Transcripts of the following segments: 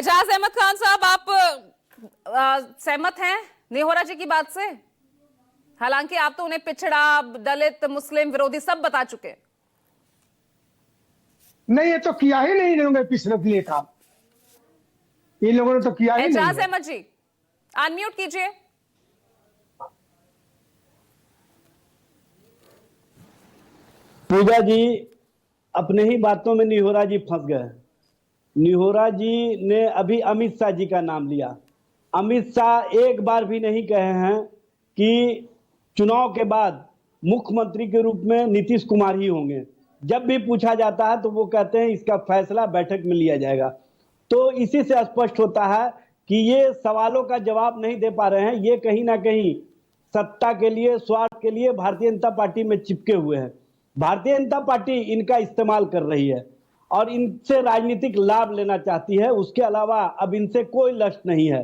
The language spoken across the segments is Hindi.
एजाज अहमद खान साहब, आप सहमत हैं नेहोरा जी की बात से? हालांकि आप तो उन्हें पिछड़ा, दलित, मुस्लिम विरोधी सब बता चुके हैं। नहीं, ये तो किया ही नहीं इन्होंने पिछले के लिए काम। इन लोगों ने तो किया ही नहीं। एजाज अहमद जी अनम्यूट कीजिए। पूजा जी अपने ही बातों में निहोरा जी फंस गए। निहोरा जी ने अभी अमित शाह जी का नाम लिया। अमित शाह एक बार भी नहीं कहे हैं कि चुनाव के बाद मुख्यमंत्री के रूप में नीतीश कुमार ही होंगे। जब भी पूछा जाता है तो वो कहते हैं इसका फैसला बैठक में लिया जाएगा। तो इसी से स्पष्ट होता है कि ये सवालों का जवाब नहीं दे पा रहे हैं। ये कहीं ना कहीं सत्ता के लिए, स्वार्थ के लिए भारतीय जनता पार्टी में चिपके हुए हैं। भारतीय जनता पार्टी इनका इस्तेमाल कर रही है और इनसे राजनीतिक लाभ लेना चाहती है। उसके अलावा अब इनसे कोई लक्ष्य नहीं है।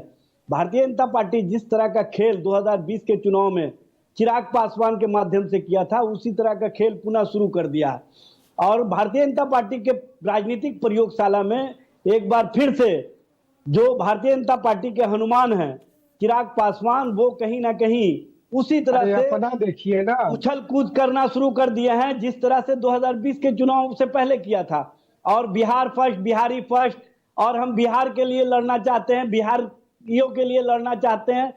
भारतीय जनता पार्टी जिस तरह का खेल 2020 के चुनाव में चिराग पासवान के माध्यम से किया था, उसी तरह का खेल पुनः शुरू कर दिया है। और भारतीय जनता पार्टी के राजनीतिक प्रयोगशाला में एक बार फिर से जो भारतीय जनता पार्टी के हनुमान हैं चिराग पासवान, वो कहीं ना कहीं उसी तरह से अपना देखिए ना, उछल कूद करना शुरू कर दिए हैं जिस तरह से 2020 के चुनाव से पहले किया था। और बिहार फर्स्ट, बिहारी फर्स्ट, और हम बिहार के लिए लड़ना चाहते हैं, बिहारियों के लिए लड़ना चाहते हैं,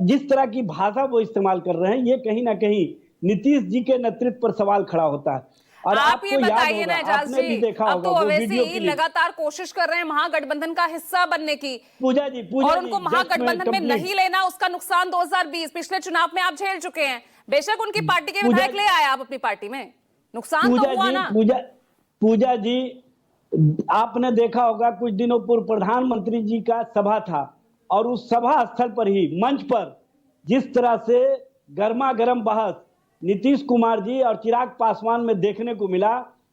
जिस तरह की भाषा वो इस्तेमाल कर रहे हैं, ये कहीं ना कहीं नीतीश जी के नेतृत्व पर सवाल खड़ा होता है। और आप ये बताइए ना एजाज जी, अब तो ओवैसी लगातार कोशिश कर रहे हैं महागठबंधन का हिस्सा बनने की। पूजा जी, और उनको महागठबंधन में नहीं लेना, उसका नुकसान 2020 पिछले चुनाव में आप झेल चुके हैं। बेशक उनकी पार्टी के विधायक ले आए आप अपनी पार्टी में, नुकसान तो हुआ ना। पूजा जी, आपने देखा होगा कुछ दिनों पूर्व प्रधानमंत्री जी का सभा था और उस सभा स्थल पर ही मंच पर जिस तरह से गर्मा गर्म बहस नीतीश कुमार जी और चिराग पासवान में देखने को मिला,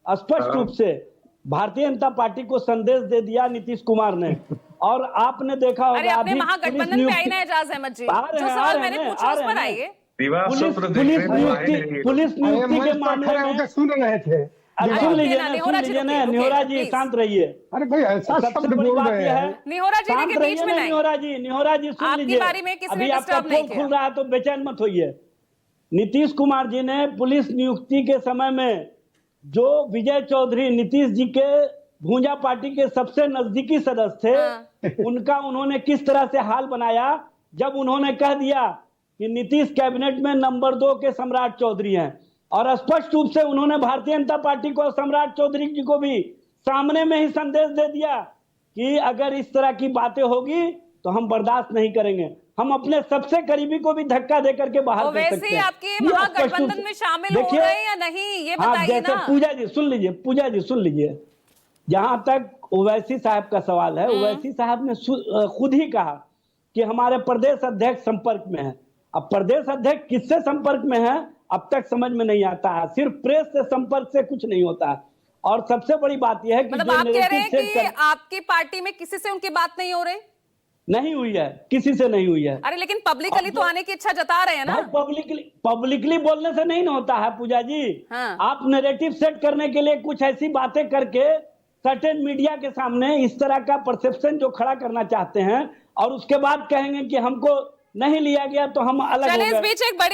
स्पष्ट रूप से भारतीय जनता पार्टी को संदेश दे दिया नीतीश कुमार ने। और आपने देखा होगा अभी महागठबंधन में आई ना एजाज अहमद जी, जो सवाल मैंने पूछा उस पर आइए। पुलिस नियुक्ति के मामले में सुन रहे थे। सुन लीजिए ना, निहोरा जी शांत रहिए। अरे भाई ऐसा सबसे बड़ी बात यह है, निहोरा जी के बीच में नहीं। निहोरा जी सुन लीजिए, अभी आपका फोन खुल रहा है तो बेचैन मत होइए। नीतीश कुमार जी ने पुलिस नियुक्ति के समय में जो विजय चौधरी नीतीश जी के भूंजा पार्टी के सबसे नजदीकी सदस्य थे, उनका उन्होंने किस तरह से हाल बनाया जब उन्होंने कह दिया कि नीतीश कैबिनेट में नंबर 2 के सम्राट चौधरी हैं। और स्पष्ट रूप से उन्होंने भारतीय जनता पार्टी को, सम्राट चौधरी जी को भी सामने में ही संदेश दे दिया कि अगर इस तरह की बातें होगी तो हम बर्दाश्त नहीं करेंगे, हम अपने सबसे करीबी को भी धक्का देकर के बाहर कर सकते हैं। आपके महागठबंधन में शामिल हो रहे हैं या नहीं, ये बताइए ना। पूजा जी सुन लीजिए, जहां तक ओवैसी साहब का सवाल है, ओवैसी साहब ने खुद ही कहा कि हमारे प्रदेश अध्यक्ष संपर्क में है। अब प्रदेश अध्यक्ष किससे संपर्क में है अब तक समझ में नहीं आता है। सिर्फ प्रेस से संपर्क से कुछ नहीं होता है। और सबसे बड़ी बात यह है कि मतलब आप कह रहे हैं कि आपकी पार्टी में किसी से उनकी बात नहीं हो रही? नहीं हुई है, किसी से नहीं हुई है। अरे लेकिन पब्लिकली तो आने की इच्छा जता रहे हैं ना। पब्लिकली बोलने से नहीं होता है पूजा जी। हाँ। आप नैरेटिव सेट करने के लिए कुछ ऐसी बातें करके सर्टेन मीडिया के सामने इस तरह का परसेप्शन जो खड़ा करना चाहते हैं और उसके बाद कहेंगे कि हमको नहीं लिया गया तो हम अलग हो गए। इस बीच एक बड़ी